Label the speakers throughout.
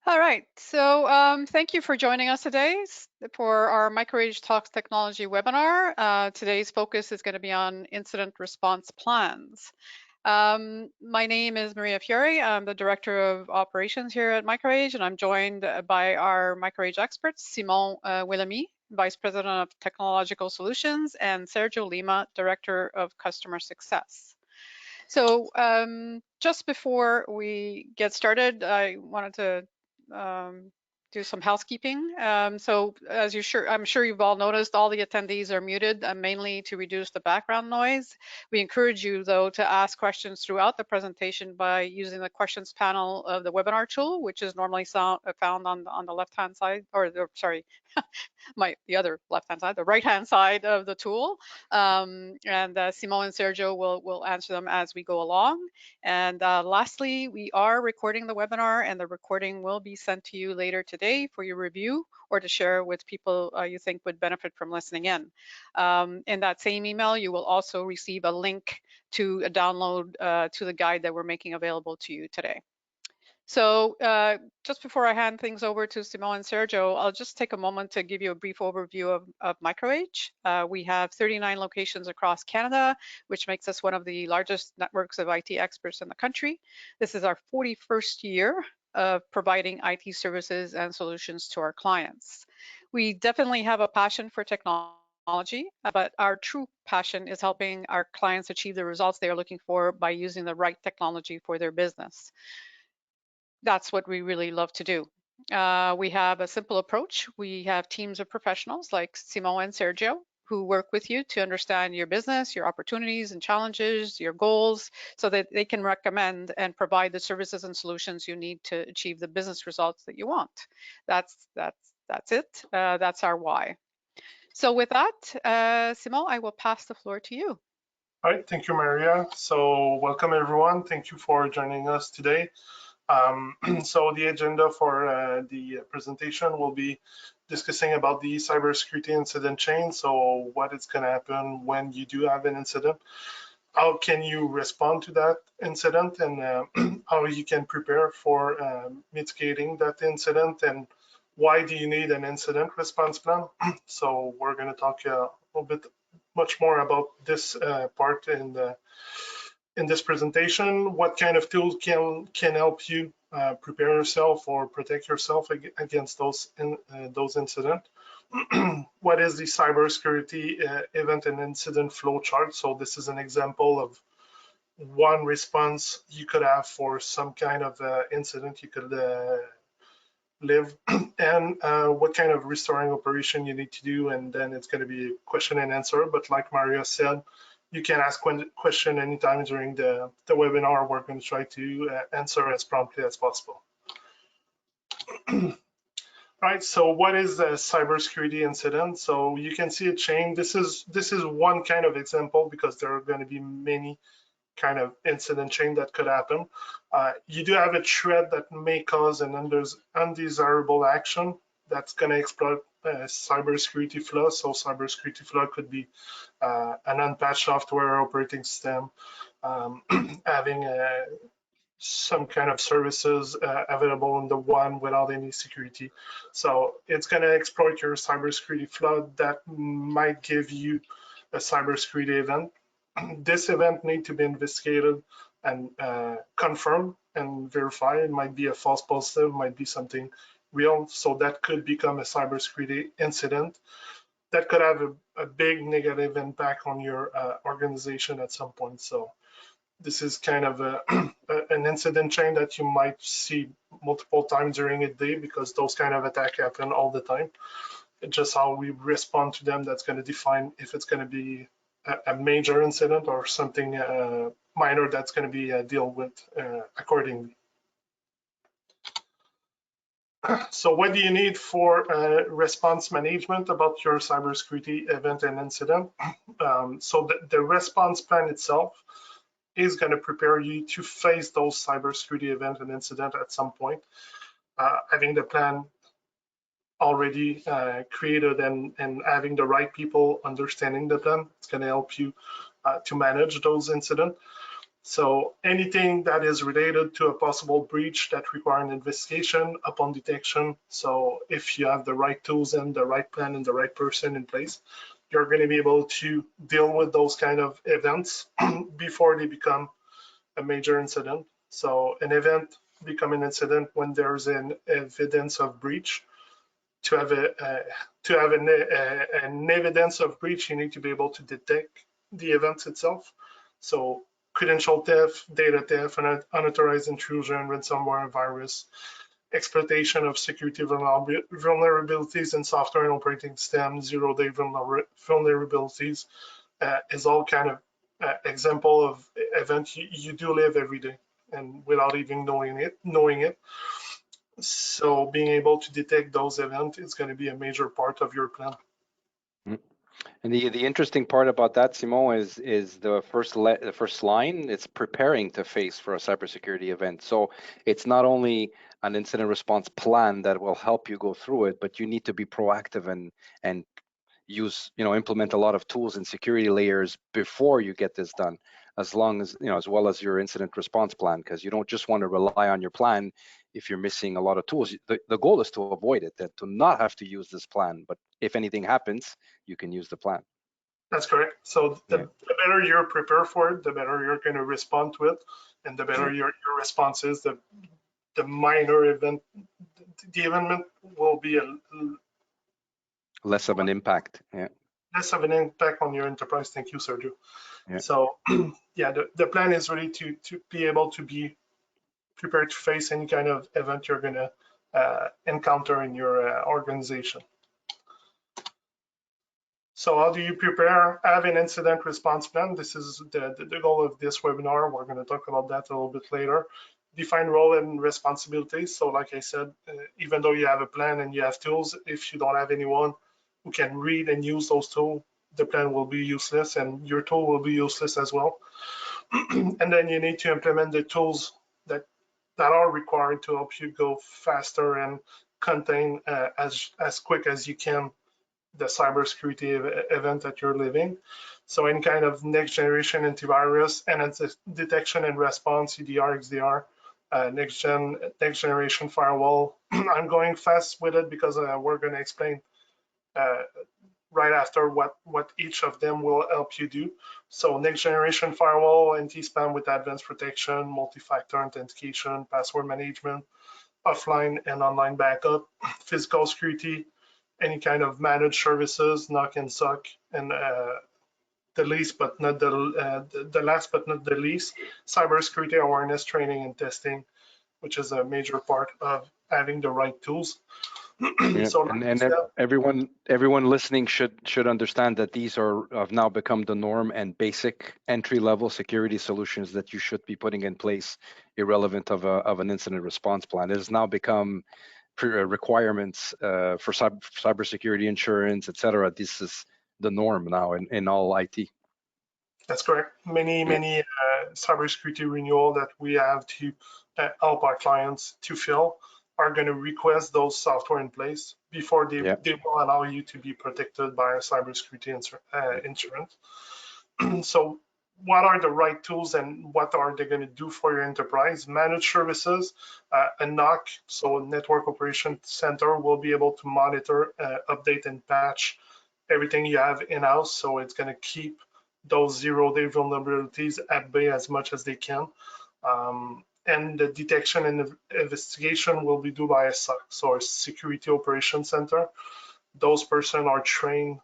Speaker 1: All right, so thank you for joining us today for our MicroAge Talks Technology webinar. Today's focus is going to be on incident response plans. My name is Maria Fiore. I'm the Director of Operations here at MicroAge, and I'm joined by our MicroAge experts, Simon Willemy, Vice President of Technological Solutions, and Sergio Lima, Director of Customer Success. So just before we get started, I wanted to do some housekeeping. So as I'm sure you've all noticed, all the attendees are muted, mainly to reduce the background noise. We encourage you, though, to ask questions throughout the presentation by using the questions panel of the webinar tool, which is normally found on the left-hand side, or sorry, the other left-hand side, the right-hand side of the tool. And Simon and Sergio will answer them as we go along. And lastly, we are recording the webinar, and the recording will be sent to you later today for your review or to share with people you think would benefit from listening in. In that same email, you will also receive a link to a download to the guide that we're making available to you today. So just before I hand things over to Simon and Sergio, I'll just take a moment to give you a brief overview of MicroAge. We have 39 locations across Canada, which makes us one of the largest networks of IT experts in the country. This is our 41st year of providing IT services and solutions to our clients. We definitely have a passion for technology, but our true passion is helping our clients achieve the results they are looking for by using the right technology for their business. That's what we really love to do. We have a simple approach. We have teams of professionals like Simon and Sergio who work with you to understand your business, your opportunities and challenges, your goals, so that they can recommend and provide the services and solutions you need to achieve the business results that you want. That's it. That's our why. So with that, Simon, I will pass the floor to you.
Speaker 2: All right, thank you, Maria. So welcome everyone. Thank you for joining us today. So the agenda for the presentation will be discussing about the cybersecurity incident chain. So what is going to happen when you do have an incident? How can you respond to that incident, and how you can prepare for mitigating that incident, and why do you need an incident response plan? So we're going to talk a little bit much more about this part in this presentation. What kind of tools can help you prepare yourself or protect yourself against those incidents? What is the cybersecurity event and incident flow chart? So this is an example of one response you could have for some kind of incident you could live, and what kind of restoring operation you need to do, and then it's going to be question and answer. But like Maria said, you can ask question anytime during the webinar. We're going to try to answer as promptly as possible. Right, so what is a cybersecurity incident? So you can see a chain. This is one kind of example, because there are going to be many kind of incident chain that could happen. You do have a threat that may cause an undesirable action that's going to exploit cybersecurity flaw. So cybersecurity flaw could be an unpatched software operating system, having some kind of services available in the one without any security. So it's going to exploit your cybersecurity flaw that might give you a cybersecurity event. This event needs to be investigated and confirmed and verified. It might be a false positive, might be something real. So that could become a cybersecurity incident that could have a big negative impact on your organization at some point. So this is kind of an incident chain that you might see multiple times during a day, because those kind of attacks happen all the time. Just how we respond to them, that's going to define if it's going to be a major incident or something minor that's going to be dealt with accordingly. So what do you need for response management about your cybersecurity event and incident? So the response plan itself is going to prepare you to face those cybersecurity event and incident at some point. Having the plan already created and having the right people understanding the plan, it's going to help you to manage those incidents. So anything that is related to a possible breach that require an investigation upon detection. So if you have the right tools and the right plan and the right person in place, you're going to be able to deal with those kind of events before they become a major incident. So an event become an incident when there's an evidence of breach. To have an evidence of breach, you need to be able to detect the event itself. So credential theft, data theft, unauthorized intrusion, ransomware, virus, exploitation of security vulnerabilities in software and operating systems, zero-day vulnerabilities is all kind of example of event you do live every day and without even knowing it. So being able to detect those events is going to be a major part of your plan.
Speaker 3: And the interesting part about that, Simon, is the first line. It's preparing to face for a cybersecurity event. So it's not only an incident response plan that will help you go through it, but you need to be proactive and use, implement a lot of tools and security layers before you get this done, as long as, as well as your incident response plan, because you don't just want to rely on your plan if you're missing a lot of tools. The goal is to avoid it, to not have to use this plan. But if anything happens, you can use the plan.
Speaker 2: That's correct. So the better you're prepared for it, the better you're going to respond to it, and the better your response is. The minor event, the event will be
Speaker 3: less of an impact.
Speaker 2: Less of an impact on your enterprise. Thank you, Sergio.
Speaker 3: Yeah.
Speaker 2: So yeah, the plan is really to be able to be prepared to face any kind of event you're going to encounter in your organization. So how do you prepare? Have an incident response plan. This is the goal of this webinar. We're going to talk about that a little bit later. Define role and responsibilities. So like I said, even though you have a plan and you have tools, if you don't have anyone who can read and use those tools, the plan will be useless and your tool will be useless as well. And then you need to implement the tools that are required to help you go faster and contain as quick as you can the cybersecurity event that you're living. So any kind of next generation antivirus and detection and response, EDR, XDR, next generation firewall. I'm going fast with it because we're going to explain right after what each of them will help you do. So next generation firewall, anti-spam with advanced protection, multi-factor authentication, password management, offline and online backup, physical security, any kind of managed services, NOC and SOC, and the last but not the least, cybersecurity awareness training and testing, which is a major part of having the right tools.
Speaker 3: So and everyone listening should understand that these have now become the norm and basic entry-level security solutions that you should be putting in place, irrelevant of an incident response plan. It has now become requirements for cybersecurity insurance, etc. This is the norm now in all IT.
Speaker 2: That's correct. Many cybersecurity renewal that we have to help our clients to fill are going to request those software in place before they will allow you to be protected by a cybersecurity insurance. So what are the right tools and what are they going to do for your enterprise? Managed services, a NOC, so Network Operation Center, will be able to monitor, update, and patch everything you have in-house. So it's going to keep those zero-day vulnerabilities at bay as much as they can. And the detection and investigation will be done by a SOC, so a Security Operations Center. Those persons are trained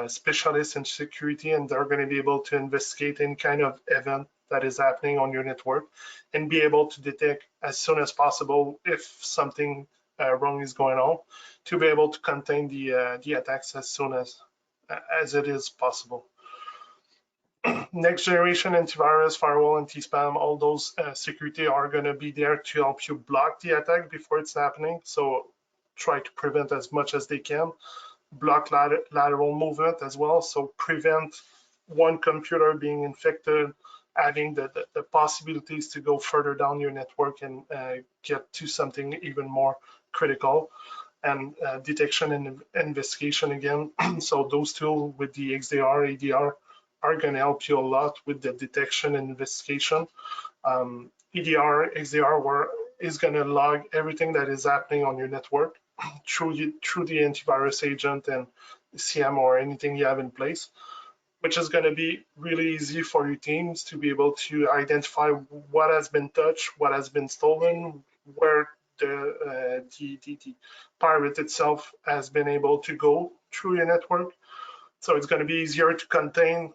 Speaker 2: specialists in security, and they're going to be able to investigate any kind of event that is happening on your network and be able to detect as soon as possible if something wrong is going on, to be able to contain the attacks as soon as it is possible. Next generation antivirus, firewall, anti-spam, all those security are going to be there to help you block the attack before it's happening. So try to prevent as much as they can. Block lateral movement as well. So prevent one computer being infected, having the possibilities to go further down your network and get to something even more critical. And detection and investigation again. So those tools with the XDR, ADR, are going to help you a lot with the detection and investigation. EDR, XDR is going to log everything that is happening on your network through the antivirus agent and CM or anything you have in place, which is going to be really easy for your teams to be able to identify what has been touched, what has been stolen, where the pirate itself has been able to go through your network. So it's going to be easier to contain,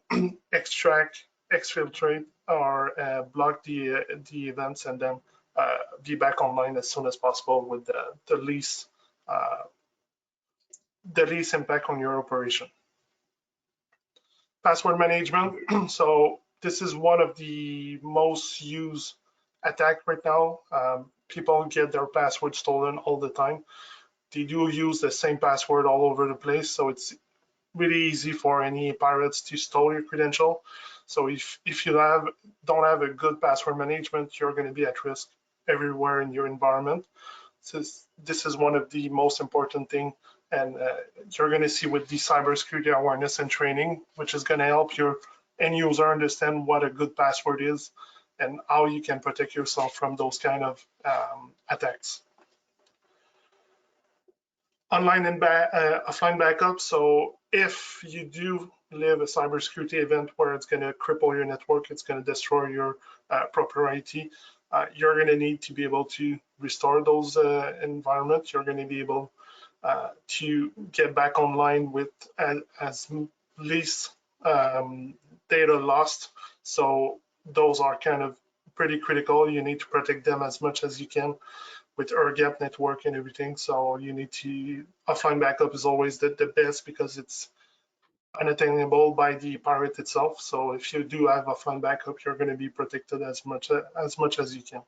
Speaker 2: extract, exfiltrate, or block the events, and then be back online as soon as possible with the least impact on your operation. Password management. So this is one of the most used attack right now. People get their password stolen all the time. They do use the same password all over the place, so it's really easy for any pirates to steal your credential. So if you don't have a good password management, you're going to be at risk everywhere in your environment. So this is one of the most important thing, and you're going to see with the cybersecurity awareness and training, which is going to help your end user understand what a good password is and how you can protect yourself from those kind of attacks. Online and offline backup. So if you do live a cybersecurity event where it's going to cripple your network, it's going to destroy your propriety, you're going to need to be able to restore those environments. You're going to be able to get back online with as least data lost. So those are kind of pretty critical. You need to protect them as much as you can with air gap network and everything. So you need to, offline backup is always the best because it's unattainable by the pirate itself. So if you do have offline backup, you're going to be protected as much as you can.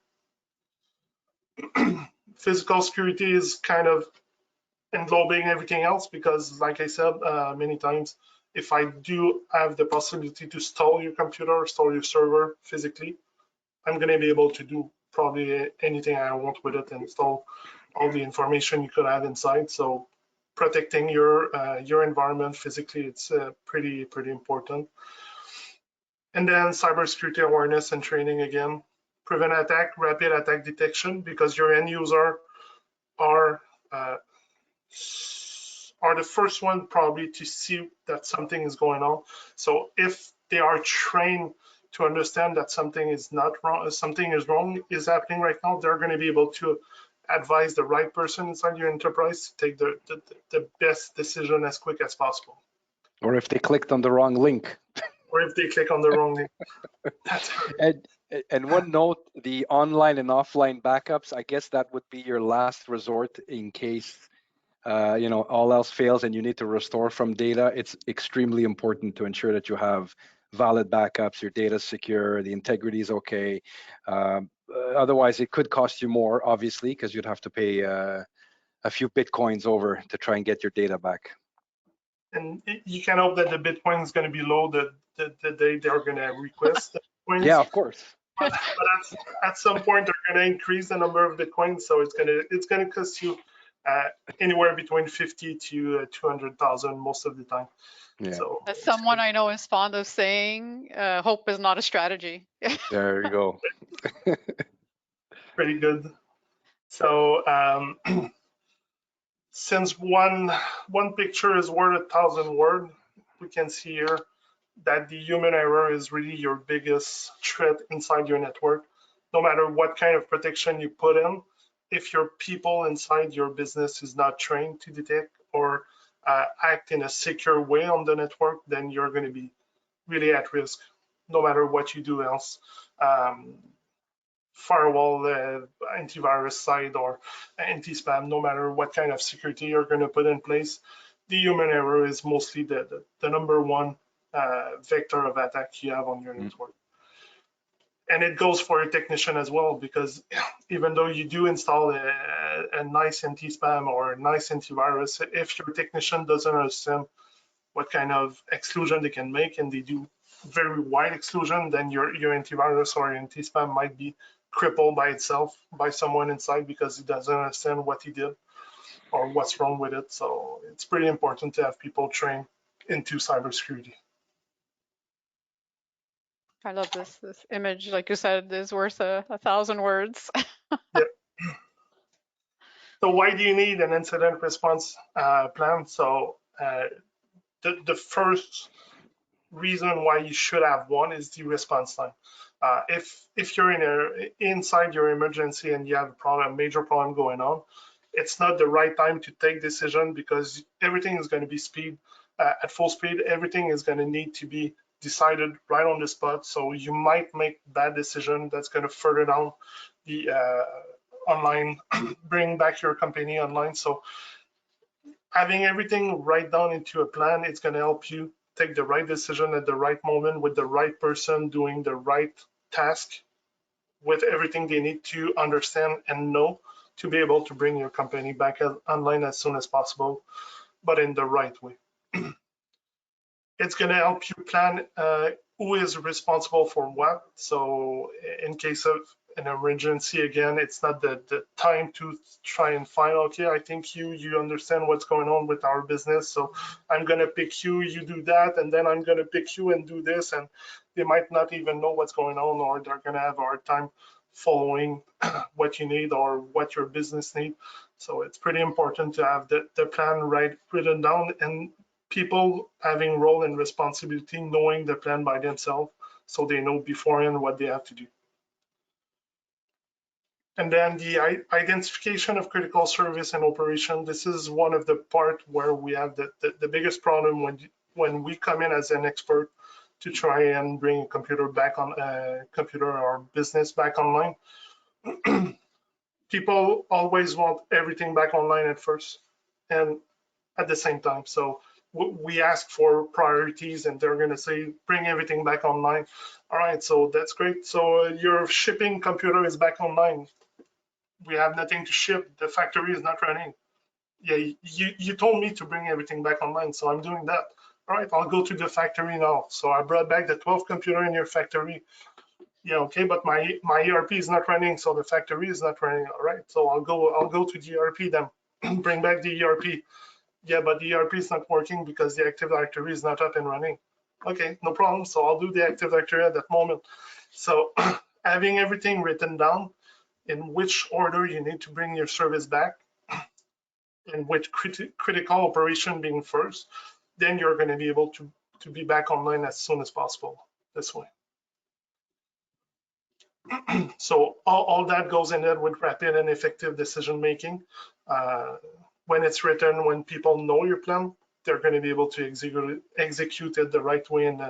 Speaker 2: Physical security is kind of englobing everything else because, like I said many times, if I do have the possibility to stall your computer, stall your server physically, I'm going to be able to do probably anything I want with it and install all the information you could have inside. So protecting your environment physically, it's pretty important. And then cybersecurity awareness and training again. Prevent attack, rapid attack detection, because your end user are the first one probably to see that something is going on. So if they are trained to understand that something is not wrong, something is happening right now, they're going to be able to advise the right person inside your enterprise to take the best decision as quick as possible.
Speaker 3: Or if they clicked on the wrong link.
Speaker 2: Or if they click on the wrong link.
Speaker 3: And one note, the online and offline backups, I guess that would be your last resort in case all else fails and you need to restore from data. It's extremely important to ensure that you have valid backups, your data is secure, the integrity is okay. Otherwise, it could cost you more, obviously, because you'd have to pay a few Bitcoins over to try and get your data back.
Speaker 2: And you can hope that the Bitcoin is going to be low the day they're going to request the Bitcoins.
Speaker 3: Yeah, of course.
Speaker 2: But at some point, they're going to increase the number of Bitcoins, so it's going to cost you anywhere between 50 to 200,000 most of the time.
Speaker 3: Yeah.
Speaker 1: So as someone I know is fond of saying, hope is not a strategy.
Speaker 3: There you go.
Speaker 2: Pretty good. So since one picture is worth 1,000 words, we can see here that the human error is really your biggest threat inside your network. No matter what kind of protection you put in, if your people inside your business is not trained to detect or act in a secure way on the network, then you're going to be really at risk, no matter what you do else. Firewall, antivirus side, or anti-spam, no matter what kind of security you're going to put in place, the human error is mostly the number one vector of attack you have on your network. And it goes for a technician as well, because even though you do install a nice anti-spam or a nice antivirus, if your technician doesn't understand what kind of exclusion they can make and they do very wide exclusion, then your antivirus or anti-spam might be crippled by itself by someone inside because he doesn't understand what he did or what's wrong with it. So it's pretty important to have people trained into cybersecurity.
Speaker 1: I love this image, like you said, is worth a 1,000 words.
Speaker 2: Yeah. So why do you need an incident response plan? So the first reason why you should have one is the response time. If you're inside your emergency and you have a major problem going on, it's not the right time to take decision because everything is going to be at full speed. Everything is going to need to be decided right on the spot. So you might make bad decision that's going to further down the online, bring back your company online. So having everything right down into a plan, it's going to help you take the right decision at the right moment with the right person doing the right task with everything they need to understand and know to be able to bring your company back online as soon as possible, but in the right way. It's going to help you plan who is responsible for what. So in case of an emergency, again, it's not the time to try and find, okay, I think you understand what's going on with our business, so I'm going to pick you, you do that, and then I'm going to pick you and do this, and they might not even know what's going on, or they're going to have a hard time following what you need or what your business need. So it's pretty important to have the plan written down, and people having role and responsibility knowing the plan by themselves so they know beforehand what they have to do. And then the identification of critical service and operation. This is one of the part where we have the biggest problem when we come in as an expert to try and bring a computer back on computer or business back online. People always want everything back online at first and at the same time. So we ask for priorities and they're going to say, bring everything back online. All right, so that's great. So your shipping computer is back online. We have nothing to ship. The factory is not running. Yeah, you told me to bring everything back online, so I'm doing that. All right, I'll go to the factory now. So I brought back the 12 computer in your factory. Yeah, okay, but my ERP is not running, so the factory is not running. All right, so I'll go to the ERP then. Bring back the ERP. Yeah, but the ERP is not working because the Active Directory is not up and running. Okay, no problem. So I'll do the Active Directory at that moment. So having everything written down in which order you need to bring your service back and which critical operation being first, then you're going to be able to be back online as soon as possible this way. So all that goes in there with rapid and effective decision making. When it's written, when people know your plan, they're going to be able to execute it the right way and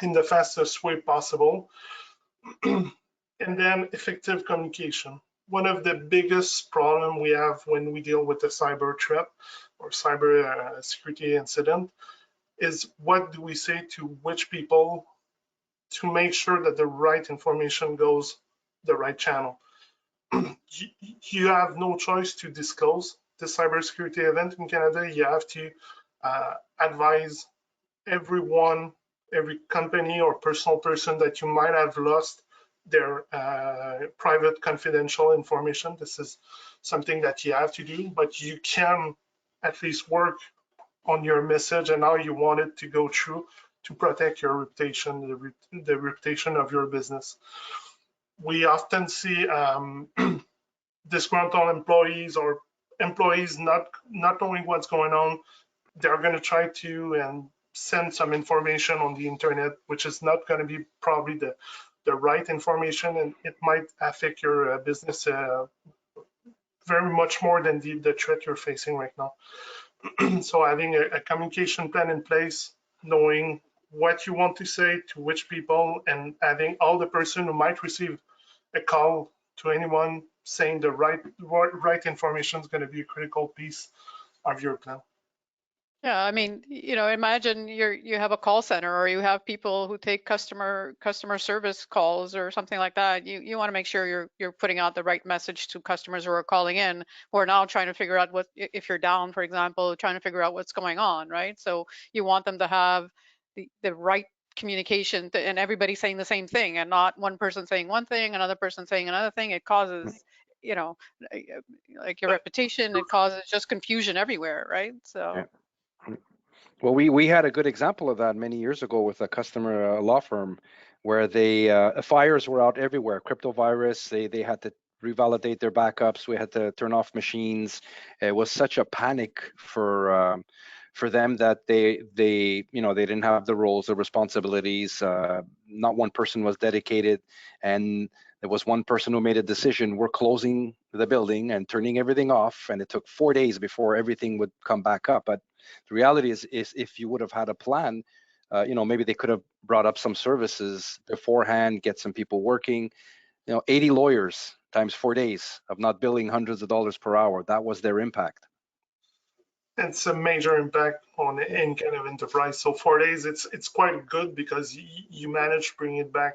Speaker 2: in the fastest way possible. And then effective communication. One of the biggest problem we have when we deal with a cyber threat or cyber security incident is what do we say to which people to make sure that the right information goes the right channel. You have no choice to disclose the cybersecurity event in Canada. You have to advise everyone, every company or personal person that you might have lost their private confidential information. This is something that you have to do, but you can at least work on your message and how you want it to go through to protect your reputation, the reputation of your business. We often see disgruntled employees or employees not knowing what's going on. They're going to try to and send some information on the internet, which is not going to be probably the right information, and it might affect your business very much more than the threat you're facing right now. So having a communication plan in place, knowing what you want to say to which people, and having all the person who might receive a call to anyone saying the right information is going to be a critical piece of your plan.
Speaker 1: Yeah, I mean, imagine you have a call center or you have people who take customer service calls or something like that. You want to make sure you're putting out the right message to customers who are calling in, who are now trying to figure out what, if you're down, for example, trying to figure out what's going on, right? So you want them to have the right communication and everybody saying the same thing and not one person saying one thing, another person saying another thing. It causes, like your reputation, it causes just confusion everywhere, right? So.
Speaker 3: Yeah. Well, we had a good example of that many years ago with a customer law firm where they fires were out everywhere. Crypto virus, they had to revalidate their backups. We had to turn off machines. It was such a panic for them that they they didn't have the roles, the responsibilities. Not one person was dedicated, and there was one person who made a decision. We're closing the building and turning everything off, and it took 4 days before everything would come back up. But the reality is if you would have had a plan, maybe they could have brought up some services beforehand, get some people working. 80 lawyers times 4 days of not billing hundreds of dollars per hour. That was their impact.
Speaker 2: It's a major impact on any kind of enterprise. So 4 days, it's quite good because you manage to bring it back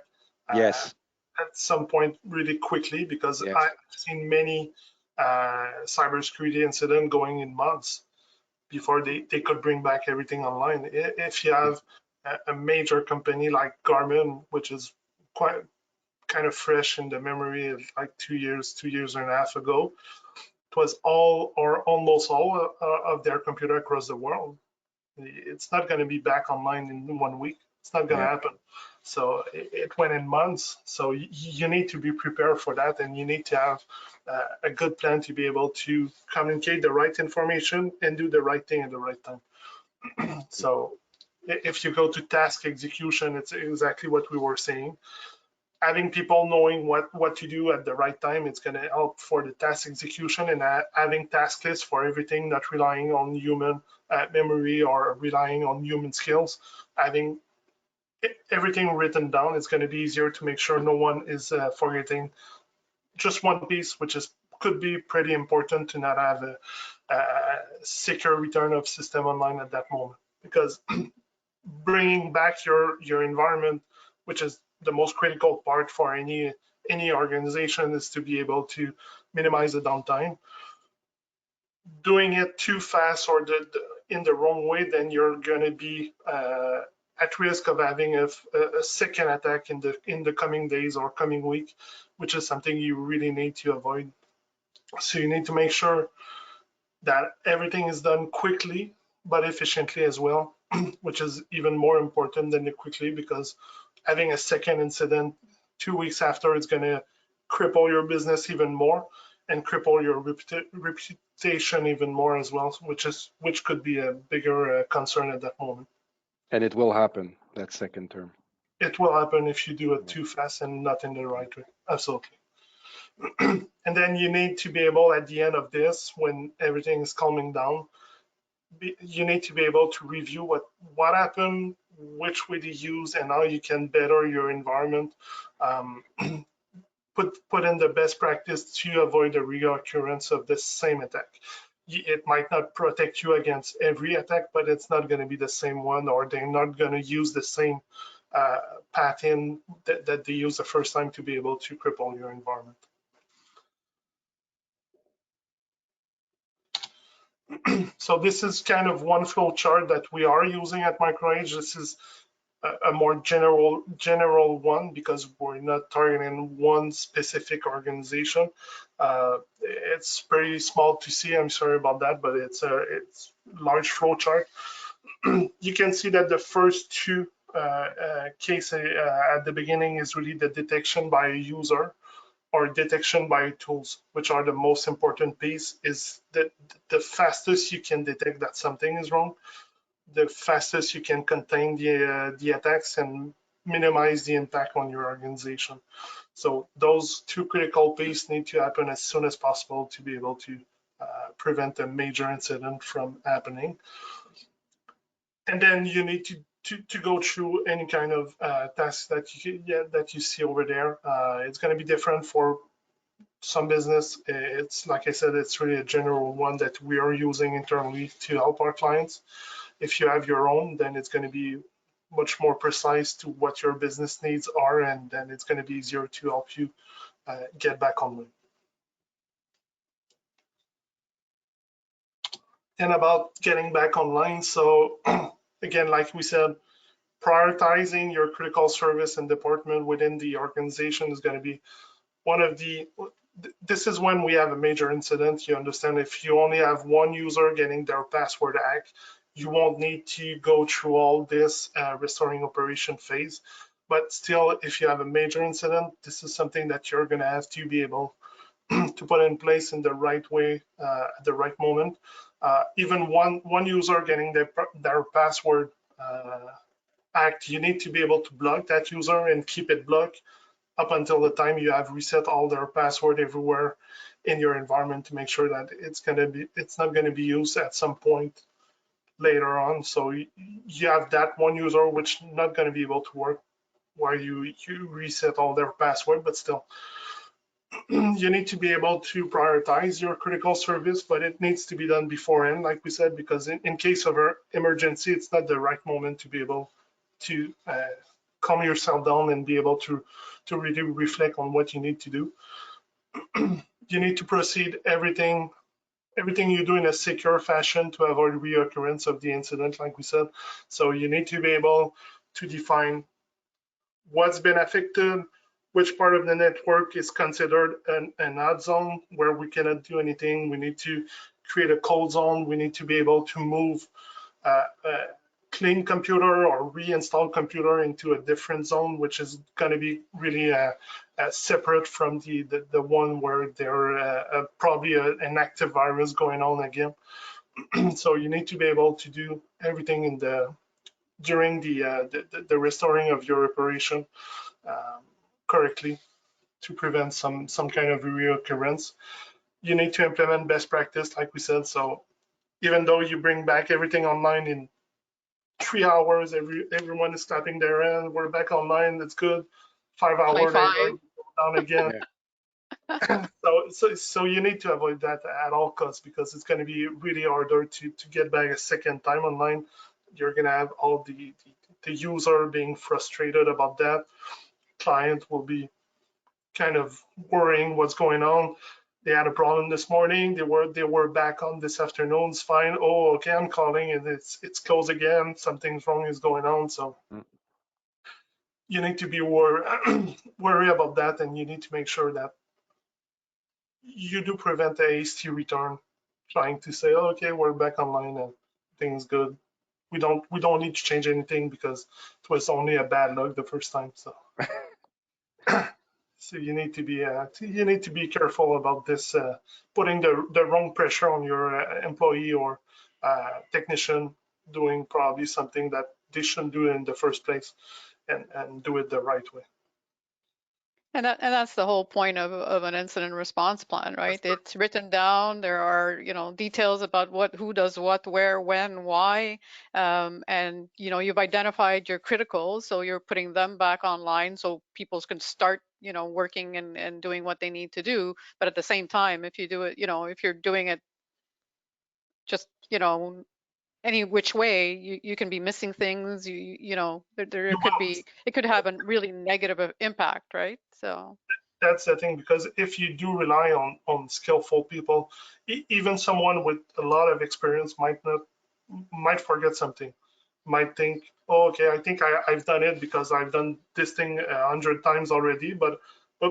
Speaker 3: Yes.
Speaker 2: at some point really quickly, because
Speaker 3: Yes.
Speaker 2: I've seen many cybersecurity incidents going in months before they could bring back everything online. If you have a major company like Garmin, which is quite kind of fresh in the memory of like 2 years and a half ago, it was all or almost all of their computer across the world. It's not going to be back online in 1 week. It's not going to happen. So it went in months. So you need to be prepared for that, and you need to have a good plan to be able to communicate the right information and do the right thing at the right time. So if you go to task execution, it's exactly what we were saying. Having people knowing what to do at the right time, it's going to help for the task execution, and having task lists for everything, not relying on human memory or relying on human skills. Having everything written down, it's going to be easier to make sure no one is forgetting just one piece, which is could be pretty important to not have a secure return of system online at that moment, because bringing back your environment, which is the most critical part for any organization, is to be able to minimize the downtime. Doing it too fast or in the wrong way, then you're going to be at risk of having a second attack in the coming days or coming week, which is something you really need to avoid. So you need to make sure that everything is done quickly but efficiently as well, which is even more important than the quickly, because having a second incident 2 weeks after is going to cripple your business even more and cripple your reputation even more as well, which could be a bigger concern at that moment.
Speaker 3: And it will happen, that second term.
Speaker 2: It will happen if you do it too fast and not in the right way. Absolutely. And then you need to be able, at the end of this, when everything is calming down, you need to be able to review what happened, which way to use, and how you can better your environment. Put in the best practice to avoid the reoccurrence of the same attack. It might not protect you against every attack, but it's not going to be the same one, or they're not going to use the same pattern that they used the first time to be able to cripple your environment. So this is kind of one flow chart that we are using at MicroAge. This is a more general one, because we're not targeting one specific organization. It's pretty small to see, I'm sorry about that, but it's large flow chart. You can see that the first two cases at the beginning is really the detection by a user or detection by tools, which are the most important piece. Is that the fastest you can detect that something is wrong, the fastest you can contain the attacks and minimize the impact on your organization. So those two critical pieces need to happen as soon as possible to be able to prevent a major incident from happening. And then you need to go through any kind of tasks that you see over there. It's going to be different for some business. It's like I said, it's really a general one that we are using internally to help our clients. If you have your own, then it's going to be much more precise to what your business needs are, and then it's going to be easier to help you get back online. And about getting back online, so again, like we said, prioritizing your critical service and department within the organization is going to be one of the, this is when we have a major incident. You understand, if you only have one user getting their password hacked, you won't need to go through all this restoring operation phase. But still, if you have a major incident, this is something that you're going to have to be able to put in place in the right way at the right moment. Even one user getting their password hacked, you need to be able to block that user and keep it blocked up until the time you have reset all their password everywhere in your environment to make sure that it's not going to be used at some point later on. So you have that one user which not going to be able to work while you reset all their password, but still you need to be able to prioritize your critical service, but it needs to be done beforehand, like we said, because in case of an emergency, it's not the right moment to be able to calm yourself down and be able to really reflect on what you need to do. You need to proceed everything you do in a secure fashion to avoid reoccurrence of the incident, like we said. So you need to be able to define what's been affected, which part of the network is considered an odd zone where we cannot do anything. We need to create a cold zone. We need to be able to move a clean computer or reinstall computer into a different zone, which is going to be really separate from the one where there probably an active virus going on again. So you need to be able to do everything in during the restoring of your operation correctly to prevent some kind of reoccurrence. You need to implement best practice, like we said. So even though you bring back everything online in 3 hours, everyone is clapping their hand, we're back online, that's good. 5
Speaker 1: High
Speaker 2: hours later,
Speaker 1: five.
Speaker 2: you go down again. So you need to avoid that at all costs because it's going to be really harder to get back a second time online. You're going to have all the user being frustrated about that. Client will be kind of worrying what's going on. They had a problem this morning. They were back on this afternoon. It's fine. Oh, okay, I'm calling and it's closed again. Something's wrong is going on. So you need to be worry about that, and you need to make sure that you do prevent a hasty return, trying to say, oh, okay, we're back online and things good. We don't need to change anything because it was only a bad luck the first time. So. So you need to be careful about this, putting the wrong pressure on your employee or technician doing probably something that they shouldn't do in the first place, and do it the right way.
Speaker 1: And that's the whole point of an incident response plan, right? It's written down. There are, details about who does what, where, when, why, and you've identified your criticals, so you're putting them back online so people can start, working and doing what they need to do. But at the same time, if you do it, if you're doing it just, any which way, you can be missing things. There
Speaker 2: You
Speaker 1: could
Speaker 2: will.
Speaker 1: be, it could have a really negative impact, right? So.
Speaker 2: That's the thing, because if you do rely on skillful people, even someone with a lot of experience might forget something, might think, oh, okay, I think I've done it because I've done this thing 100 times already, but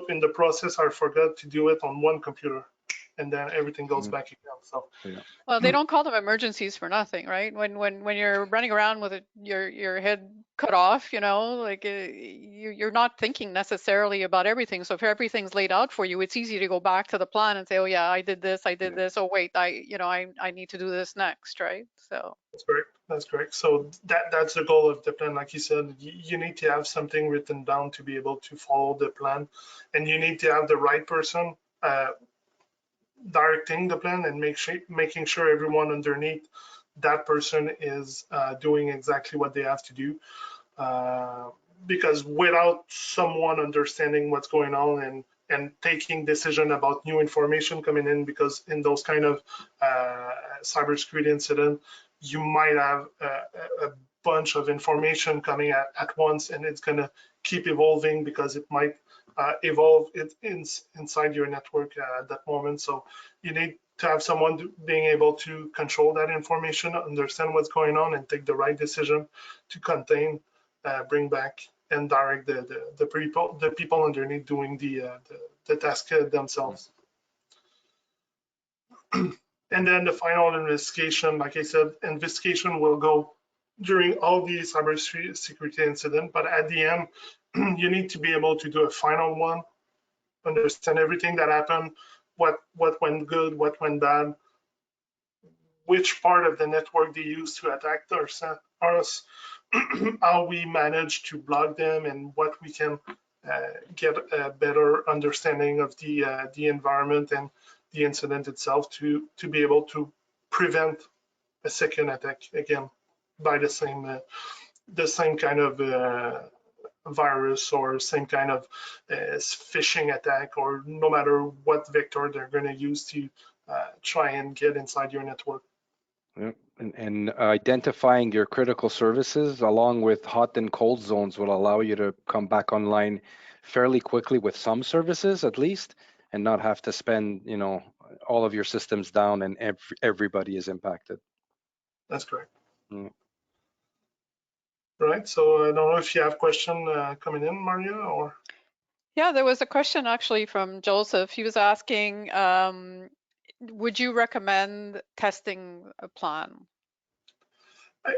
Speaker 2: in the process I forgot to do it on one computer, and then everything goes back again. So
Speaker 3: Yeah.
Speaker 1: Well, they don't call them emergencies for nothing, right? When you're running around with your head cut off, like you're not thinking necessarily about everything. So if everything's laid out for you, it's easy to go back to the plan and say, oh yeah, I did this, I did this. Oh wait, I need to do this next, right? So.
Speaker 2: that's correct. That's correct. So that's the goal of the plan. Like you said, you need to have something written down to be able to follow the plan, and you need to have the right person directing the plan and making sure everyone underneath that person is doing exactly what they have to do. Because without someone understanding what's going on and taking decision about new information coming in, because in those kind of cybersecurity incident, you might have a bunch of information coming at once, and it's going to keep evolving because it might evolve inside your network at that moment. So you need to have someone being able to control that information, understand what's going on, and take the right decision to contain, bring back, and direct the people underneath doing the task themselves. And then the final investigation, like I said, investigation will go during all the cybersecurity incident, but at the end, you need to be able to do a final one, understand everything that happened, what went good, what went bad, which part of the network they use to attack us, how we manage to block them, and what we can get a better understanding of the environment and the incident itself to be able to prevent a second attack again by the same kind of virus or same kind of phishing attack, or no matter what vector they're going to use to try and get inside your network.
Speaker 3: Yeah. And identifying your critical services along with hot and cold zones will allow you to come back online fairly quickly with some services at least, and not have to spend, all of your systems down and everybody is impacted.
Speaker 2: That's correct.
Speaker 3: Mm.
Speaker 2: Right. So I don't know if you have question coming in, Maria, or.
Speaker 1: Yeah, there was a question actually from Joseph. He was asking, would you recommend testing a plan?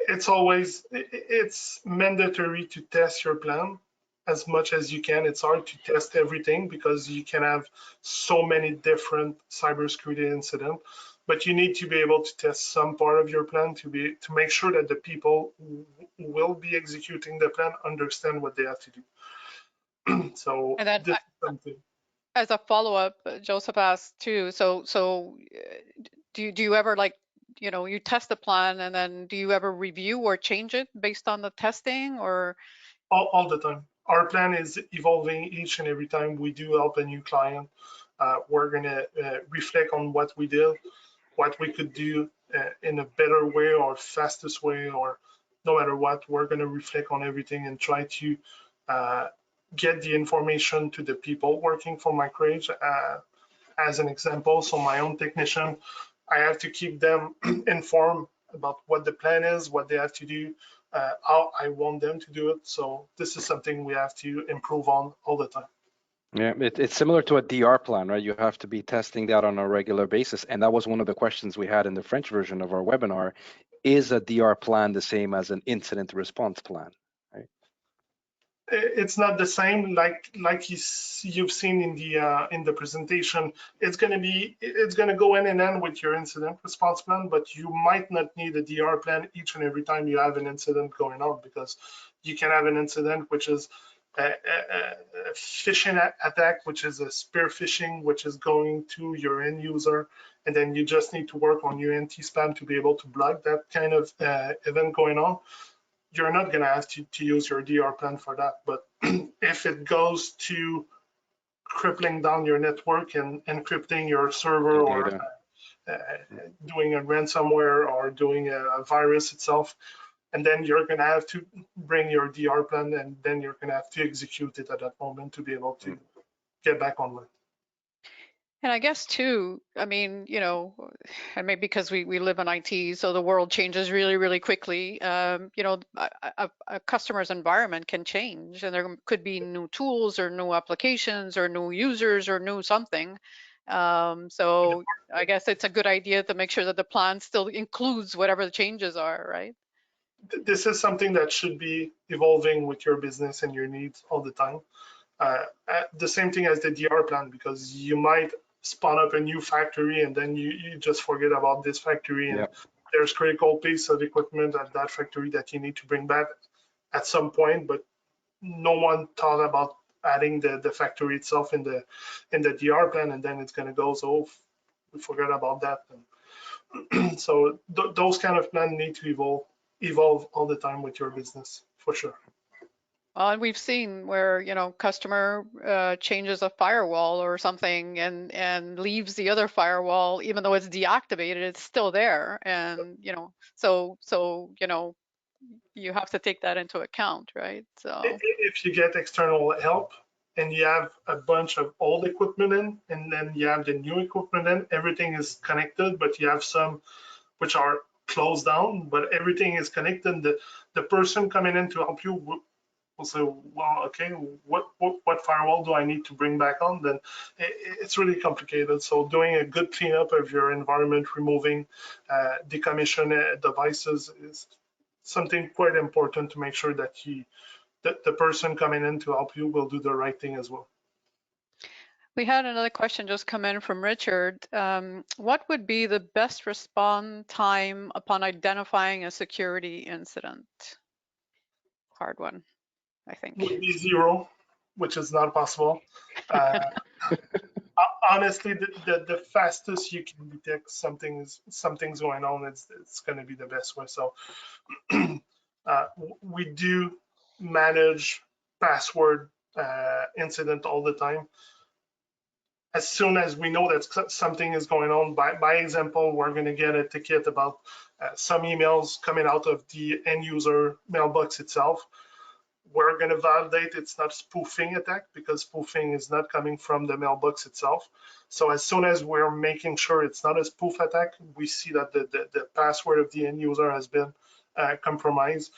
Speaker 2: It's mandatory to test your plan as much as you can. It's hard to test everything because you can have so many different cybersecurity incidents, but you need to be able to test some part of your plan to make sure that the people who will be executing the plan understand what they have to do. So
Speaker 1: And then
Speaker 2: this is something.
Speaker 1: as a follow-up, Joseph asked too, do you ever you test the plan and then do you ever review or change it based on the testing, or?
Speaker 2: All the time. Our plan is evolving each and every time we do help a new client. We're going to reflect on what we did, what we could do in a better way or fastest way, or no matter what, we're going to reflect on everything and try to get the information to the people working for MicroAge. As an example, so my own technician, I have to keep them informed about what the plan is, what they have to do, how I want them to do it. So this is something we have to improve on all the time.
Speaker 3: Yeah, it's similar to a DR plan, right? You have to be testing that on a regular basis. And that was one of the questions we had in the French version of our webinar. Is a DR plan the same as an incident response plan? Right?
Speaker 2: It's not the same like you've seen in the presentation. It's gonna go in and end with your incident response plan, but you might not need a DR plan each and every time you have an incident going on, because you can have an incident which is a phishing attack, which is a spear phishing, which is going to your end user, and then you just need to work on your anti-spam to be able to block that kind of event going on. You're not going to have to use your DR plan for that. But if it goes to crippling down your network and encrypting your server, or doing a ransomware, or doing a virus itself, and then you're going to have to bring your DR plan, and then you're going to have to execute it at that moment to be able to get back online.
Speaker 1: And I guess too, I mean, and maybe because we live in IT, so the world changes really, really quickly. A customer's environment can change, and there could be new tools or new applications or new users or new something. So I guess it's a good idea to make sure that the plan still includes whatever the changes are, right?
Speaker 2: This is something that should be evolving with your business and your needs all the time. The same thing as the DR plan, because you might spawn up a new factory and then you just forget about this factory, and there's critical piece of equipment at that factory that you need to bring back at some point, but no one thought about adding the factory itself in the DR plan, and then it's going to go, so we forgot about that. And so those kind of plans need to evolve all the time with your business, for sure.
Speaker 1: And we've seen where, customer changes a firewall or something and leaves the other firewall, even though it's deactivated, it's still there. And, so you have to take that into account, right? So
Speaker 2: if you get external help and you have a bunch of old equipment in, and then you have the new equipment in, everything is connected, but you have some which are closed down, but everything is connected. The person coming in to help you will say, well, okay, what firewall do I need to bring back on? Then it's really complicated. So doing a good cleanup of your environment, removing decommission devices is something quite important to make sure that the person coming in to help you will do the right thing as well.
Speaker 1: We had another question just come in from Richard. What would be the best response time upon identifying a security incident? Hard one, I think.
Speaker 2: Would be 0, which is not possible. Honestly, the fastest you can detect something's going on, it's going to be the best way. So we do manage password incident all the time. As soon as we know that something is going on, by example, we're going to get a ticket about some emails coming out of the end user mailbox itself. We're going to validate it's not spoofing attack, because spoofing is not coming from the mailbox itself. So as soon as we're making sure it's not a spoof attack, we see that the password of the end user has been compromised.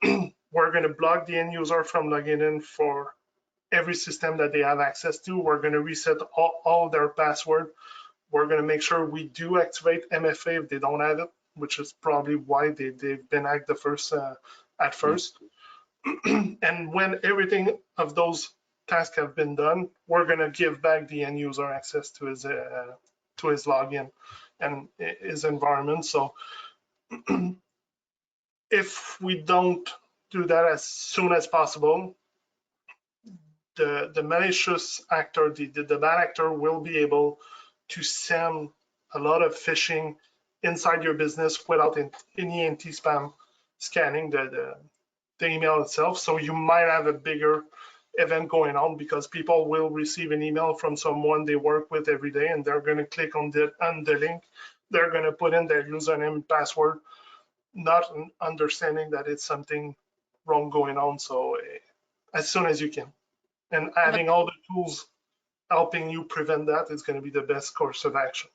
Speaker 2: We're going to block the end user from logging in for every system that they have access to. We're going to reset all their password. We're going to make sure we do activate MFA if they don't have it, which is probably why they've been hacked at first. And when everything of those tasks have been done, we're going to give back the end user access to his login and his environment. So if we don't do that as soon as possible, the malicious actor, the bad actor, will be able to send a lot of phishing inside your business without any anti-spam scanning the email itself. So you might have a bigger event going on because people will receive an email from someone they work with every day, and they're going to click on the link. They're going to put in their username and password, not understanding that it's something wrong going on. So as soon as you can, and having all the tools helping you prevent that is going to be the best course of action.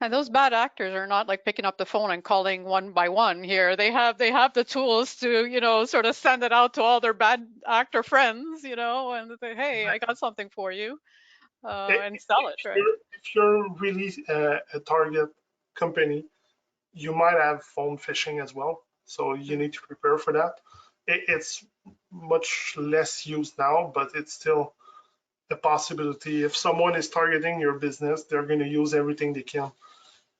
Speaker 1: And those bad actors are not like picking up the phone and calling one by one here. They have the tools to, sort of send it out to all their bad actor friends, and say, hey, I got something for you, and sell it, right?
Speaker 2: If you're really a target company, you might have phone phishing as well. So you need to prepare for that. It's much less used now, but it's still a possibility. If someone is targeting your business, they're going to use everything they can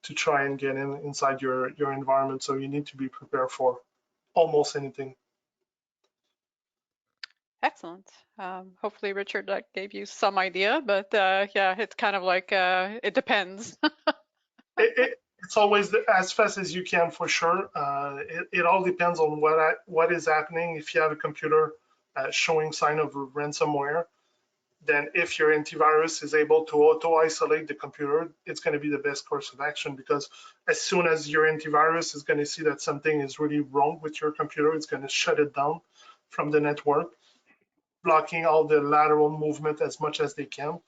Speaker 2: to try and get inside your environment. So you need to be prepared for almost anything.
Speaker 1: Excellent. Hopefully, Richard, that gave you some idea, but yeah, it's kind of like it depends.
Speaker 2: It's always as fast as you can, for sure. It all depends on what is happening. If you have a computer showing sign of ransomware, then if your antivirus is able to auto-isolate the computer, it's going to be the best course of action, because as soon as your antivirus is going to see that something is really wrong with your computer, it's going to shut it down from the network, blocking all the lateral movement as much as they can.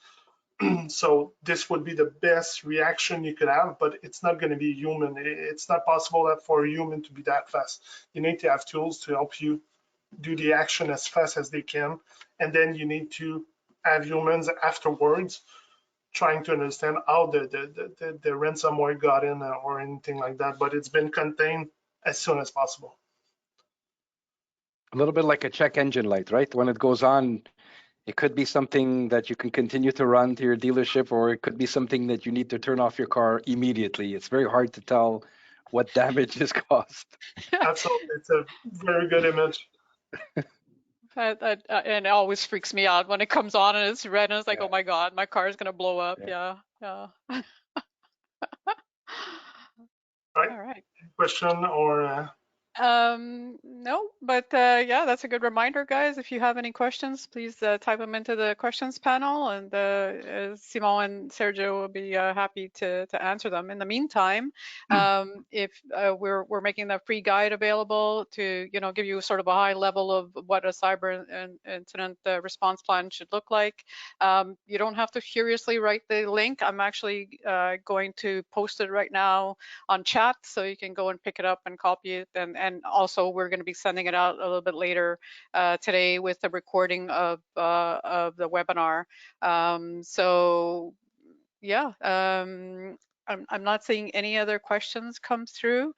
Speaker 2: So this would be the best reaction you could have, but it's not going to be human. It's not possible that for a human to be that fast. You need to have tools to help you do the action as fast as they can, and then you need to have humans afterwards trying to understand how the ransomware got in or anything like that, but it's been contained as soon as possible.
Speaker 3: A little bit like a check engine light, right? When it goes on, it could be something that you can continue to run to your dealership, or it could be something that you need to turn off your car immediately. It's very hard to tell what damage is caused.
Speaker 2: Absolutely, it's a very good image.
Speaker 1: And it always freaks me out when it comes on and it's red and it's like, oh my God, my car is going to blow up. Yeah.
Speaker 2: Right.
Speaker 1: All right.
Speaker 2: Question or?
Speaker 1: No, but yeah, that's a good reminder, guys. If you have any questions, please type them into the questions panel, and Simon and Sergio will be happy to answer them. In the meantime, if we're making the free guide available to give you sort of a high level of what a cyber incident response plan should look like. You don't have to furiously write the link. I'm actually going to post it right now on chat, so you can go and pick it up and copy it and and also we're going to be sending it out a little bit later today with the recording of the webinar. So yeah, I'm not seeing any other questions come through.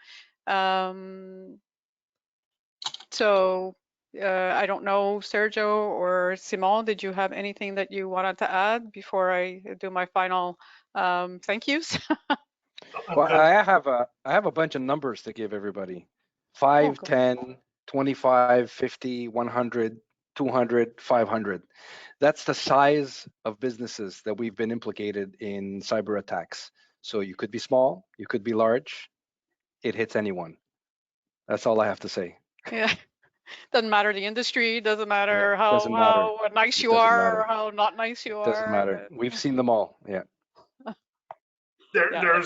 Speaker 1: So I don't know, Sergio or Simon, did you have anything that you wanted to add before I do my final thank yous?
Speaker 3: Well,
Speaker 2: good.
Speaker 3: I have a bunch of numbers to give everybody.
Speaker 1: Oh,
Speaker 3: 5,
Speaker 1: go.
Speaker 3: 10, 25, 50, 100, 200, 500. That's the size of businesses that we've been implicated in cyber attacks. So you could be small, you could be large. It hits anyone. That's all I have to say.
Speaker 1: Yeah, doesn't matter the industry, doesn't
Speaker 3: Yeah,
Speaker 1: matter
Speaker 3: doesn't matter.
Speaker 1: how nice
Speaker 3: It
Speaker 1: you
Speaker 3: doesn't
Speaker 1: are or
Speaker 3: matter.
Speaker 1: how not nice you
Speaker 3: It doesn't
Speaker 1: are.
Speaker 3: matter. We've seen them all. Yeah.
Speaker 1: Yeah,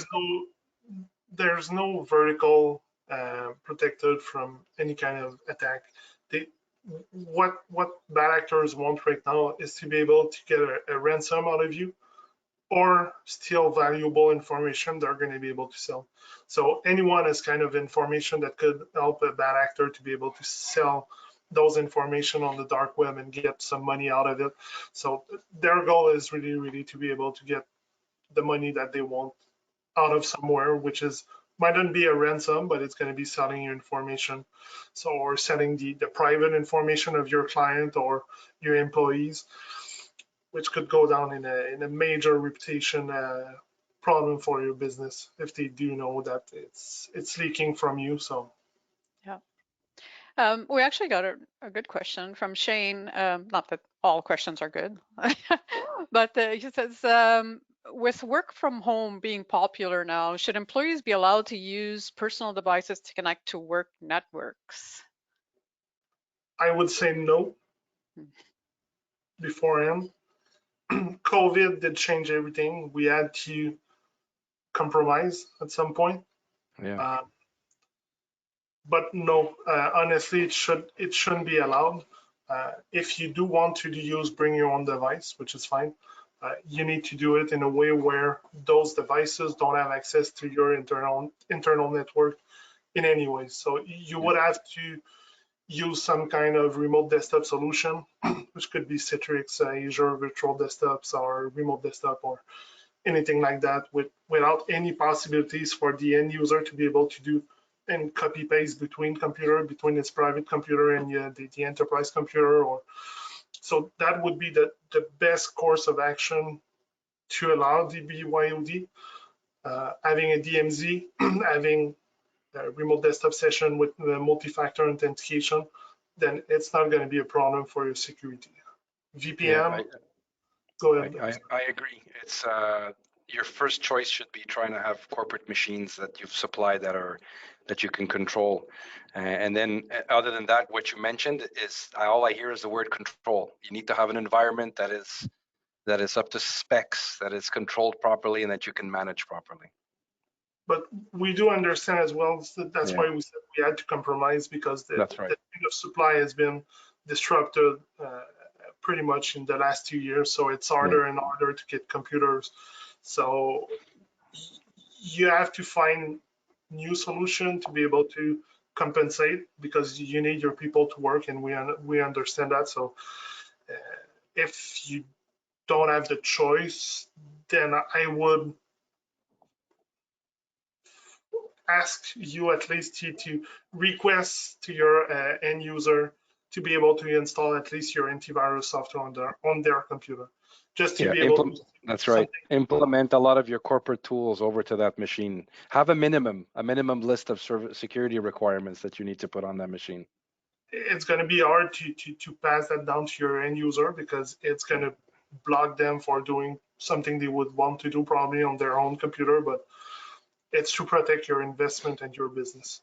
Speaker 2: There's no vertical protected from any kind of attack. They, what bad actors want right now is to be able to get a ransom out of you or steal valuable information they're going to be able to sell. So anyone has kind of information that could help a bad actor to be able to sell those information on the dark web and get some money out of it. So their goal is really, really to be able to get the money that they want out of somewhere, which is might not be a ransom, but it's going to be selling your information. So, or selling the private information of your client or your employees, which could go down in a major reputation problem for your business if they do know that it's leaking from you. So
Speaker 1: yeah. We actually got a good question from Shane. Not that all questions are good, but he says, with work from home being popular now, should employees be allowed to use personal devices to connect to work networks?
Speaker 2: I would say no beforehand. COVID did change everything. We had to compromise at some point.
Speaker 3: Yeah.
Speaker 2: Uh, but no, honestly, it shouldn't be allowed. If you do want to use bring your own device, which is fine, you need to do it in a way where those devices don't have access to your internal network in any way. So you
Speaker 3: Yeah.
Speaker 2: would have to use some kind of remote desktop solution, which could be Citrix, Azure Virtual Desktops, or remote desktop, or anything like that, without any possibilities for the end user to be able to do and copy paste between its private computer and the enterprise computer. Or so that would be the best course of action to allow the BYOD. Having a DMZ, having a remote desktop session with the multi-factor authentication, then it's not going to be a problem for your security.
Speaker 3: Yeah.
Speaker 2: VPN, go ahead.
Speaker 3: I agree. It's your first choice should be trying to have corporate machines that you've supplied that you can control, and then other than that, what you mentioned is all I hear is the word control. You need to have an environment that is up to specs, that is controlled properly, and that you can manage properly.
Speaker 2: But we do understand as well that that's
Speaker 3: Yeah,
Speaker 2: why we said we had to compromise, because the
Speaker 3: that's right.
Speaker 2: chain of supply has been disrupted pretty much in the last 2 years. So it's
Speaker 3: Yeah,
Speaker 2: harder and harder to get computers. So you have to find new solution to be able to compensate, because you need your people to work, and we understand that. So uh, if you don't have the choice, then I would ask you at least to request to your end user to be able to install at least your antivirus software on their computer, just to
Speaker 3: yeah.
Speaker 2: be able to do
Speaker 3: That's right.
Speaker 2: something.
Speaker 3: Implement a lot of your corporate tools over to that machine. Have a minimum list of security requirements that you need to put on that machine.
Speaker 2: It's going to be hard to pass that down to your end user, because it's going to block them for doing something they would want to do probably on their own computer. But it's to protect your investment and your business.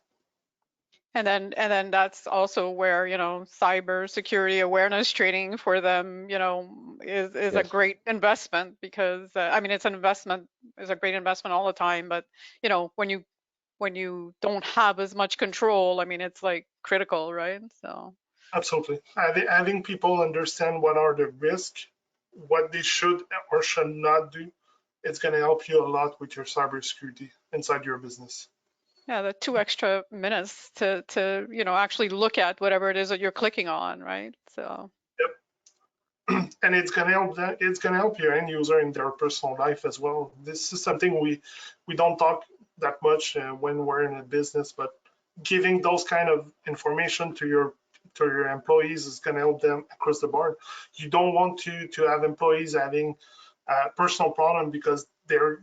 Speaker 1: And then that's also where, cybersecurity awareness training for them, is a
Speaker 3: Yes.
Speaker 1: great investment, because I mean, it's a great investment all the time, but when you don't have as much control, I mean, it's like critical, right? So
Speaker 2: Absolutely. Having people understand what are the risks, what they should or should not do, it's going to help you a lot with your cybersecurity inside your business.
Speaker 1: Yeah, the 2 extra minutes to actually look at whatever it is that you're clicking on, right? So.
Speaker 2: And it's gonna help it's gonna help your end user in their personal life as well. This is something we don't talk that much when we're in a business, but giving those kind of information to your employees is gonna help them across the board. You don't want to have employees having a personal problem because their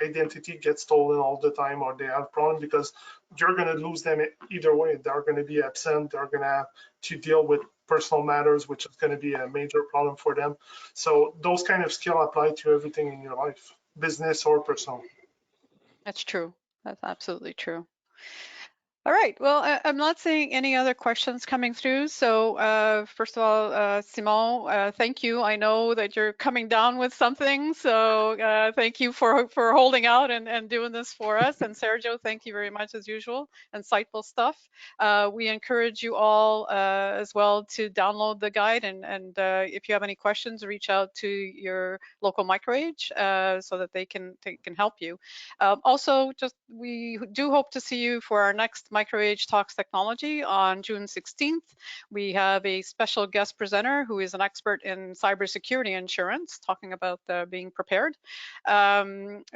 Speaker 2: identity gets stolen all the time, or they have problem because you're gonna lose them either way. They're gonna be absent. They're gonna have to deal with personal matters, which is going to be a major problem for them. So those kind of skills apply to everything in your life, business or personal.
Speaker 1: That's true. That's absolutely true. All right. Well, I'm not seeing any other questions coming through. So first of all, Simon, thank you. I know that you're coming down with something. So thank you for holding out and doing this for us. And Sergio, thank you very much as usual. Insightful stuff. We encourage you all as well to download the guide. And if you have any questions, reach out to your local MicroAge so that they can help you. Also, just we do hope to see you for our next MicroAge Talks Technology on June 16th. We have a special guest presenter who is an expert in cybersecurity insurance, talking about being prepared. And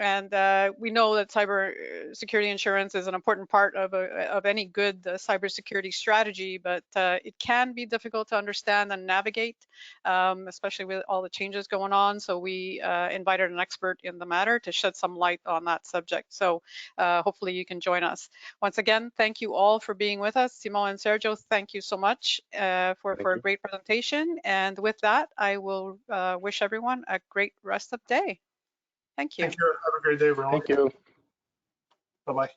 Speaker 1: we know that cybersecurity insurance is an important part of any good cybersecurity strategy, but it can be difficult to understand and navigate, especially with all the changes going on. So we invited an expert in the matter to shed some light on that subject. So hopefully you can join us. Once again, thank you all for being with us. Simon and Sergio, thank you so much for a great presentation. And with that, I will wish everyone a great rest of the day. Thank you.
Speaker 2: Thank you. Have a great day, everyone.
Speaker 3: Thank you.
Speaker 2: Bye-bye.